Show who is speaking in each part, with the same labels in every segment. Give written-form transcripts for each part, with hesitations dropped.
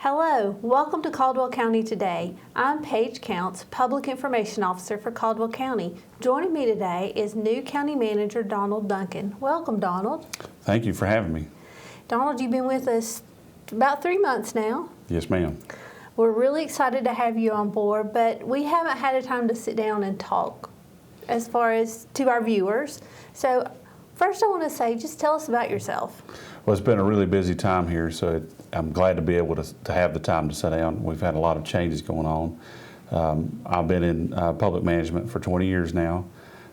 Speaker 1: Hello, welcome to Caldwell County Today. I'm Paige Counts, Public Information Officer for Caldwell County. Joining me today is new County Manager Donald Duncan. Welcome, Donald.
Speaker 2: Thank you for having me.
Speaker 1: Donald, you've been with us about 3 months now.
Speaker 2: Yes, ma'am.
Speaker 1: We're really excited to have you on board, but we haven't had a time to sit down and talk as far as to our viewers. So first I want to say, just tell us about yourself.
Speaker 2: Well, it's been a really busy time here, so I'm glad to be able to have the time to sit down. We've had a lot of changes going on. I've been in public management for 20 years now.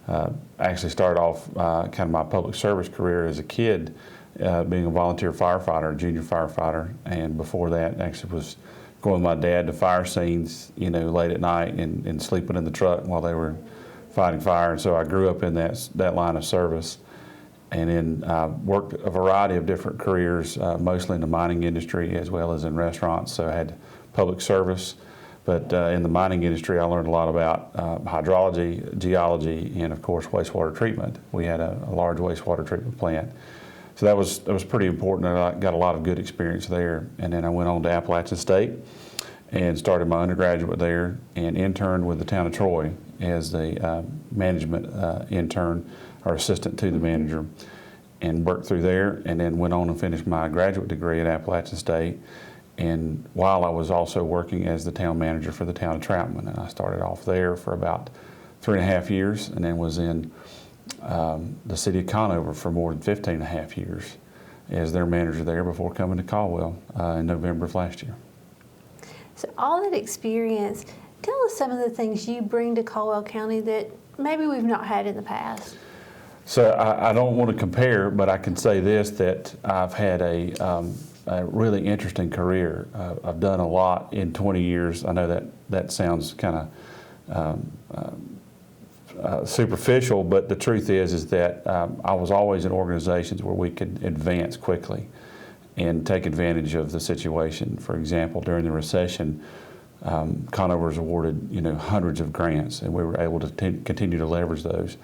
Speaker 2: I actually started off kind of my public service career as a kid, being a volunteer firefighter, a junior firefighter, and before that actually was going with my dad to fire scenes, late at night and sleeping in the truck while they were fighting fire. And so I grew up in that line of service. And then worked a variety of different careers, mostly in the mining industry as well as in restaurants. So I had public service, but in the mining industry I learned a lot about hydrology, geology, and of course wastewater treatment. We had a large wastewater treatment plant. So that was pretty important, and I got a lot of good experience there. And then I went on to Appalachian State and started my undergraduate there and interned with the town of Troy as the management intern or assistant to the manager, and worked through there, and then went on and finished my graduate degree at Appalachian State. And while I was also working as the town manager for the town of Troutman, and I started off there for about 3.5 years, and then was in the city of Conover for more than 15.5 years as their manager there before coming to Caldwell in November of last year.
Speaker 1: So all that experience, tell us some of the things you bring to Caldwell County that maybe we've not had in the past.
Speaker 2: So I don't want to compare, but I can say this, that I've had a really interesting career. I've done a lot in 20 years. I know that sounds kind of superficial, but the truth is that I was always in organizations where we could advance quickly and take advantage of the situation. For example, during the recession, Conover was awarded hundreds of grants, and we were able to continue to leverage those.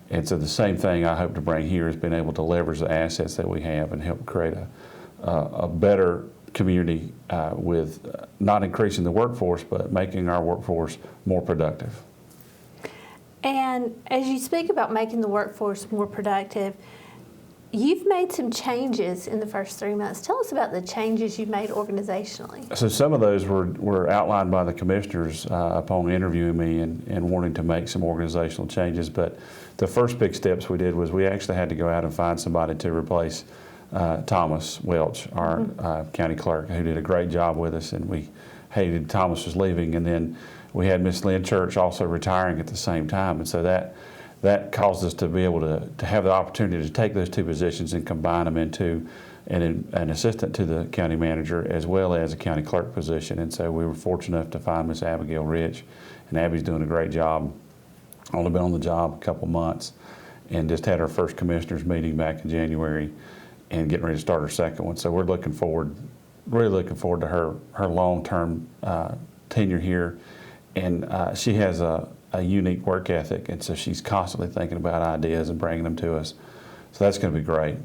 Speaker 2: And so the same thing I hope to bring here is being able to leverage the assets that we have and help create a better community with not increasing the workforce, but making our workforce more productive.
Speaker 1: And as you speak about making the workforce more productive, you've made some changes in the first 3 months. Tell us about the changes you've made organizationally.
Speaker 2: So some of those were outlined by the commissioners upon interviewing me and wanting to make some organizational changes. But the first big steps we did was we actually had to go out and find somebody to replace Thomas Welch, our county clerk, who did a great job with us, and we hated Thomas was leaving. And then we had Miss Lynn Church also retiring at the same time. And so that caused us to be able to have the opportunity to take those two positions and combine them into an assistant to the county manager as well as a county clerk position. And so we were fortunate enough to find Miss Abigail Rich, and Abby's doing a great job. Only been on the job a couple months, and just had our first commissioners meeting back in January and getting ready to start our second one. So we're really looking forward to her long-term tenure here. And she has a unique work ethic, and so she's constantly thinking about ideas and bringing them to us. So that's going to be great.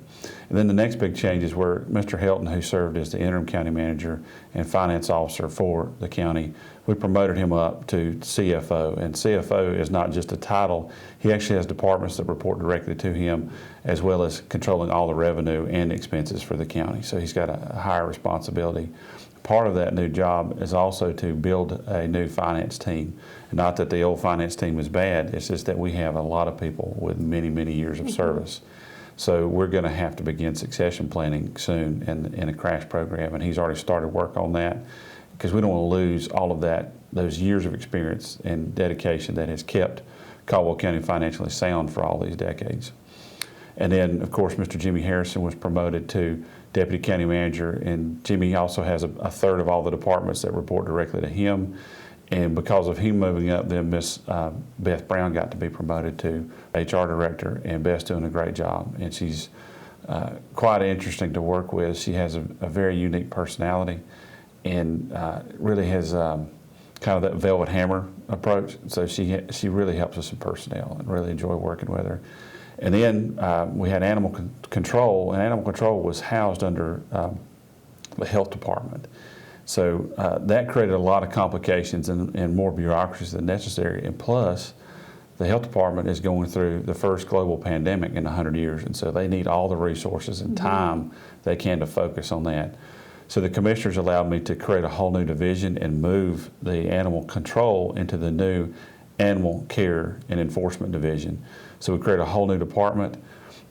Speaker 2: And then the next big changes were Mr. Helton, who served as the interim county manager and finance officer for the county. We promoted him up to CFO, and CFO is not just a title. He actually has departments that report directly to him, as well as controlling all the revenue and expenses for the county. So he's got a higher responsibility. Part of that new job is also to build a new finance team. Not that the old finance team is bad, it's just that we have a lot of people with many, many years of service. So we're going to have to begin succession planning soon in a crash program, and he's already started work on that, because we don't want to lose all of those years of experience and dedication that has kept Caldwell County financially sound for all these decades. And then, of course, Mr. Jimmy Harrison was promoted to Deputy County Manager, and Jimmy also has a third of all the departments that report directly to him. And because of him moving up, then Miss Beth Brown got to be promoted to HR Director, and Beth's doing a great job. And she's quite interesting to work with. She has a very unique personality, and really has kind of that velvet hammer approach. So she really helps us in personnel, and really enjoy working with her. And then we had animal control, and animal control was housed under the health department. So that created a lot of complications and more bureaucracy than necessary. And plus, the health department is going through the first global pandemic in 100 years, and so they need all the resources and time they can to focus on that. So the commissioners allowed me to create a whole new division and move the animal control into the new animal care and enforcement division. So we created a whole new department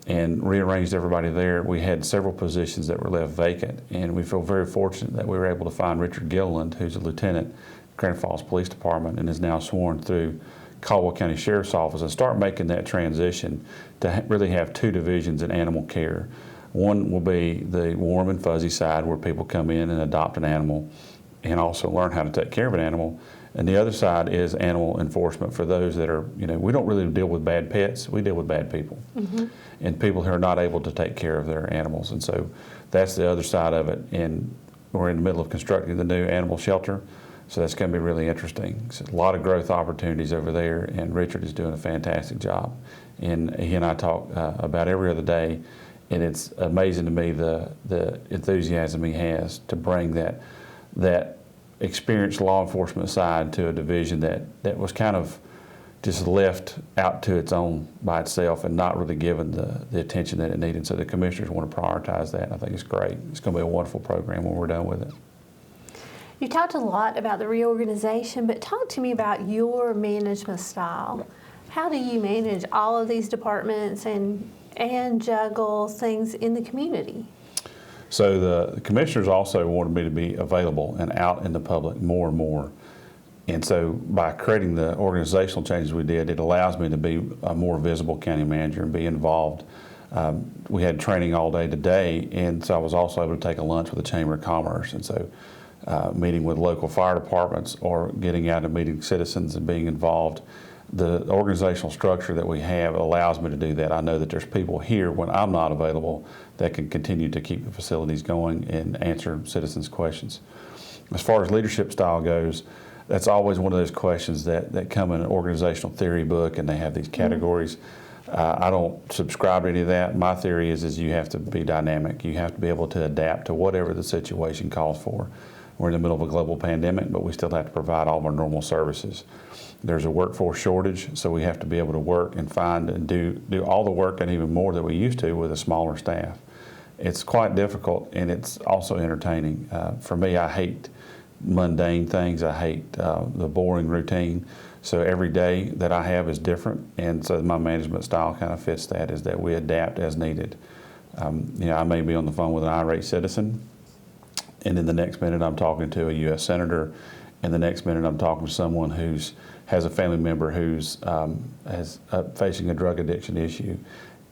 Speaker 2: and rearranged everybody there. We had several positions that were left vacant, and we feel very fortunate that we were able to find Richard Gilliland, who's a lieutenant in Grand Falls Police Department and is now sworn through Caldwell County Sheriff's Office, and start making that transition to really have two divisions in animal care. One will be the warm and fuzzy side where people come in and adopt an animal and also learn how to take care of an animal. And the other side is animal enforcement for those that are, we don't really deal with bad pets, we deal with bad people. And people who are not able to take care of their animals. And so that's the other side of it. And we're in the middle of constructing the new animal shelter. So that's going to be really interesting. So a lot of growth opportunities over there, and Richard is doing a fantastic job. And he and I talk about every other day, and it's amazing to me the enthusiasm he has to bring that experienced law enforcement side to a division that was kind of just left out to its own by itself and not really given the attention that it needed. So the commissioners want to prioritize that, and I think it's great. It's going to be a wonderful program when we're done with it.
Speaker 1: You talked a lot about the reorganization, but talk to me about your management style. How do you manage all of these departments and juggle things in the community?
Speaker 2: So the commissioners also wanted me to be available and out in the public more and more. And so by creating the organizational changes we did, it allows me to be a more visible county manager and be involved. We had training all day today, and so I was also able to take a lunch with the Chamber of Commerce. And so meeting with local fire departments or getting out and meeting citizens and being involved. The organizational structure that we have allows me to do that. I know that there's people here when I'm not available that can continue to keep the facilities going and answer citizens' questions. As far as leadership style goes, that's always one of those questions that come in an organizational theory book, and they have these categories. I don't subscribe to any of that. My theory is you have to be dynamic. You have to be able to adapt to whatever the situation calls for. We're in the middle of a global pandemic, but we still have to provide all of our normal services. There's a workforce shortage, so we have to be able to work and find and do all the work and even more that we used to with a smaller staff. It's quite difficult, and it's also entertaining. For me, I hate mundane things. I hate the boring routine. So every day that I have is different, and so my management style kind of fits that, is that we adapt as needed. I may be on the phone with an irate citizen, and in the next minute I'm talking to a U.S. Senator, and the next minute I'm talking to someone has a family member who's facing a drug addiction issue,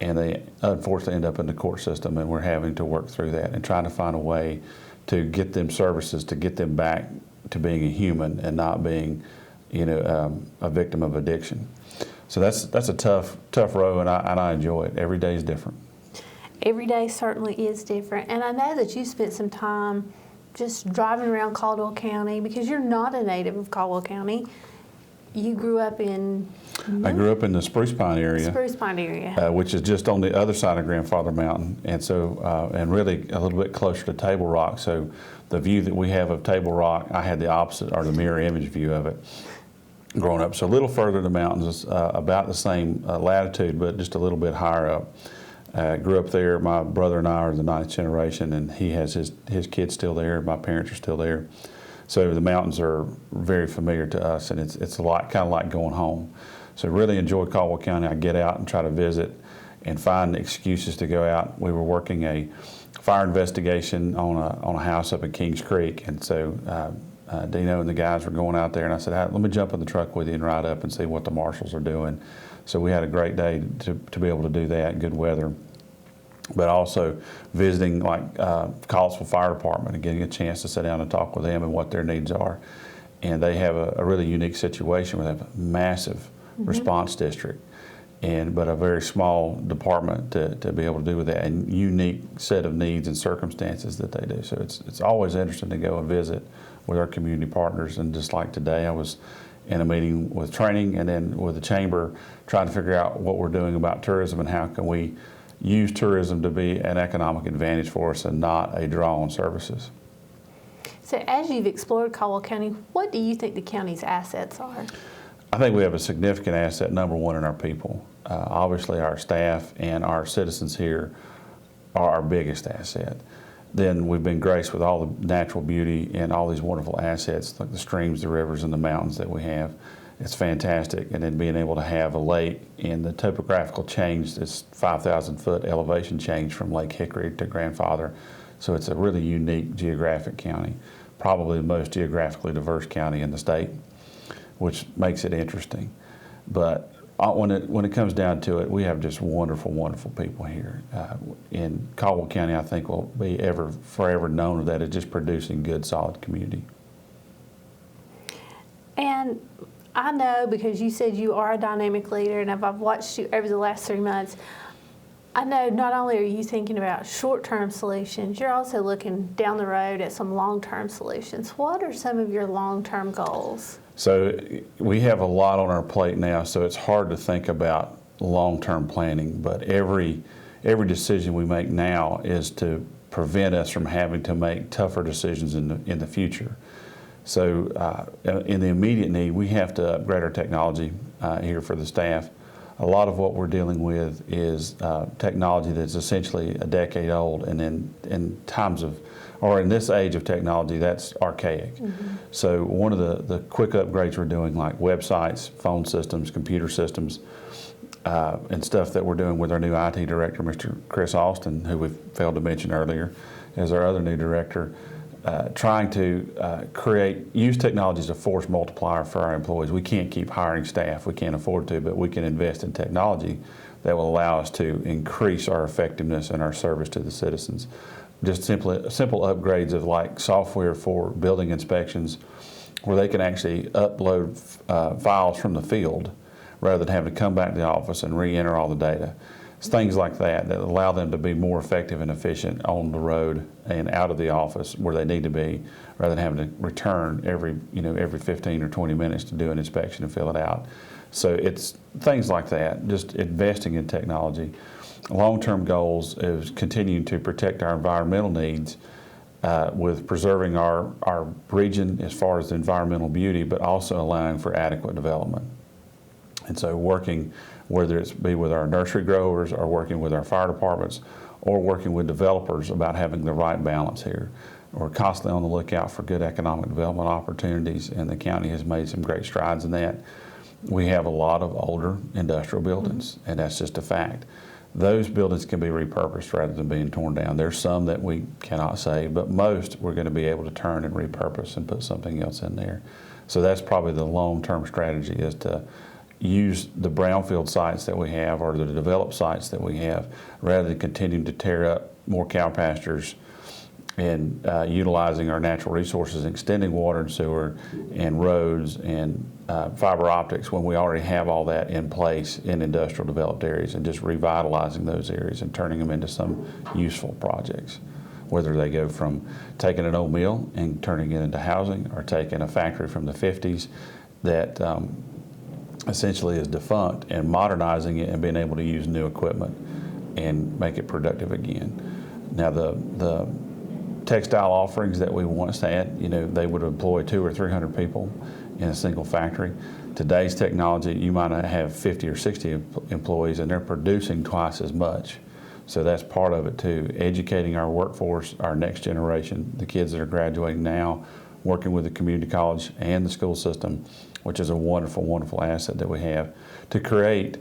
Speaker 2: and they unfortunately end up in the court system, and we're having to work through that and trying to find a way to get them services, to get them back to being a human and not being, a victim of addiction. So that's a tough row, and I enjoy it. Every day is different.
Speaker 1: Every day certainly is different, and I know that you spent some time just driving around Caldwell County because you're not a native of Caldwell County. You grew up in...
Speaker 2: I grew up in the Spruce Pine area.
Speaker 1: Spruce Pine area.
Speaker 2: Which is just on the other side of Grandfather Mountain, and so and really a little bit closer to Table Rock. So the view that we have of Table Rock, I had the opposite or the mirror image view of it growing up. So a little further to the mountains, about the same latitude, but just a little bit higher up. Grew up there. My brother and I are the 9th generation, and he has his kids still there. My parents are still there. So the mountains are very familiar to us, and it's a lot, kind of like going home. So really enjoy Caldwell County. I get out and try to visit and find excuses to go out. We were working a fire investigation on a house up in Kings Creek, and so Dino and the guys were going out there, and I said, let me jump in the truck with you and ride up and see what the marshals are doing. So we had a great day to be able to do that, good weather. But also visiting like Caldwell Fire Department and getting a chance to sit down and talk with them and what their needs are. And they have a really unique situation where they have a massive response district, but a very small department to be able to do with that, and unique set of needs and circumstances that they do. So it's always interesting to go and visit with our community partners. And just like today, I was in a meeting with training and then with the chamber trying to figure out what we're doing about tourism and how can we use tourism to be an economic advantage for us and not a draw on services.
Speaker 1: So as you've explored Caldwell County, what do you think the county's assets are?
Speaker 2: I think we have a significant asset, number one, in our people. Obviously, our staff and our citizens here are our biggest asset. Then we've been graced with all the natural beauty and all these wonderful assets, like the streams, the rivers, and the mountains that we have. It's fantastic. And then being able to have a lake and the topographical change, this 5,000-foot elevation change from Lake Hickory to Grandfather. So it's a really unique geographic county, probably the most geographically diverse county in the state, which makes it interesting. But when it comes down to it, we have just wonderful, wonderful people here. In Caldwell County, I think will be forever known that it's just producing good, solid community.
Speaker 1: And I know, because you said you are a dynamic leader, and I've watched you over the last 3 months, I know not only are you thinking about short-term solutions, you're also looking down the road at some long-term solutions. What are some of your long-term goals?
Speaker 2: So we have a lot on our plate now, so it's hard to think about long-term planning, but every decision we make now is to prevent us from having to make tougher decisions in the future. So in the immediate need, we have to upgrade our technology here for the staff. A lot of what we're dealing with is technology that's essentially a decade old, and in this age of technology, that's archaic. Mm-hmm. So one of the quick upgrades we're doing, like websites, phone systems, computer systems, and stuff that we're doing with our new IT director, Mr. Chris Austin, who we failed to mention earlier, as our other new director, trying to use technology as a force multiplier for our employees. We can't keep hiring staff, we can't afford to, but we can invest in technology that will allow us to increase our effectiveness and our service to the citizens. Just simple upgrades of like software for building inspections, where they can actually upload files from the field rather than having to come back to the office and re-enter all the data. It's things like that allow them to be more effective and efficient on the road and out of the office where they need to be, rather than having to return every 15 or 20 minutes to do an inspection and fill it out. So it's things like that, just investing in technology. Long-term goals is continuing to protect our environmental needs with preserving our region as far as the environmental beauty, but also allowing for adequate development. And so working, whether it's be with our nursery growers or working with our fire departments or working with developers about having the right balance here. We're constantly on the lookout for good economic development opportunities, and the county has made some great strides in that. We have a lot of older industrial buildings, and that's just a fact. Those buildings can be repurposed rather than being torn down. There's some that we cannot save, but most we're going to be able to turn and repurpose and put something else in there. So that's probably the long-term strategy, is to use the brownfield sites that we have or the developed sites that we have, rather than continuing to tear up more cow pastures and utilizing our natural resources, extending water and sewer and roads and fiber optics, when we already have all that in place in industrial developed areas, and just revitalizing those areas and turning them into some useful projects. Whether they go from taking an old mill and turning it into housing, or taking a factory from the 50s that essentially is defunct and modernizing it and being able to use new equipment and make it productive again. Now the textile offerings that we once had, they would employ 200 or 300 people in a single factory. Today's technology, you might have 50 or 60 employees, and they're producing twice as much. So that's part of it too, educating our workforce, our next generation, the kids that are graduating now, working with the community college and the school system, which is a wonderful, wonderful asset that we have, to create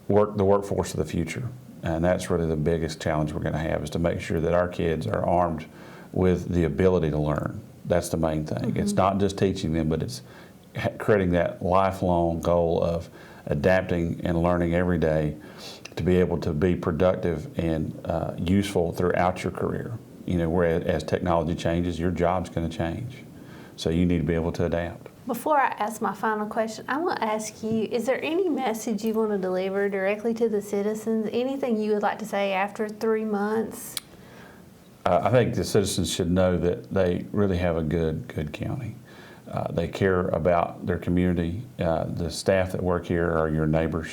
Speaker 2: the workforce of the future. And that's really the biggest challenge we're going to have, is to make sure that our kids are armed with the ability to learn. That's the main thing. Mm-hmm. It's not just teaching them, but it's creating that lifelong goal of adapting and learning every day to be able to be productive and useful throughout your career. Whereas as technology changes, your job's going to change. So you need to be able to adapt.
Speaker 1: Before I ask my final question, I want to ask you, is there any message you want to deliver directly to the citizens? Anything you would like to say after 3 months?
Speaker 2: I think the citizens should know that they really have a good county. They care about their community. The staff that work here are your neighbors.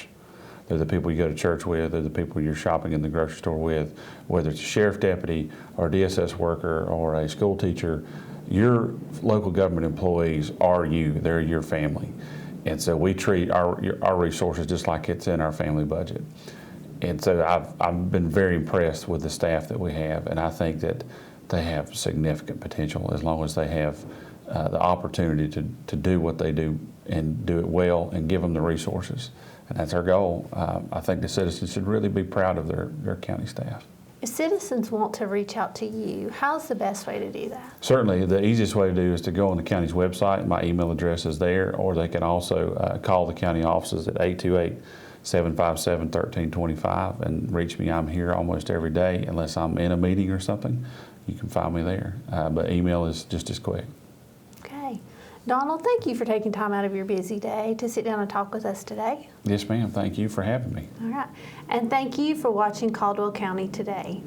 Speaker 2: They're the people you go to church with. They're the people you're shopping in the grocery store with. Whether it's a sheriff deputy or a DSS worker or a school teacher, your local government employees are you, they're your family. And so we treat our resources just like it's in our family budget. And so I've been very impressed with the staff that we have, and I think that they have significant potential as long as they have the opportunity to do what they do and do it well and give them the resources. And that's our goal. I think the citizens should really be proud of their county staff.
Speaker 1: If citizens want to reach out to you, how's the best way to do that?
Speaker 2: Certainly, the easiest way to do is to go on the county's website. My email address is there, or they can also call the county offices at 828-757-1325 and reach me. I'm here almost every day unless I'm in a meeting or something. You can find me there, but email is just as quick.
Speaker 1: Okay. Donald, thank you for taking time out of your busy day to sit down and talk with us today.
Speaker 2: Yes, ma'am. Thank you for having me.
Speaker 1: All right. And thank you for watching Caldwell County Today.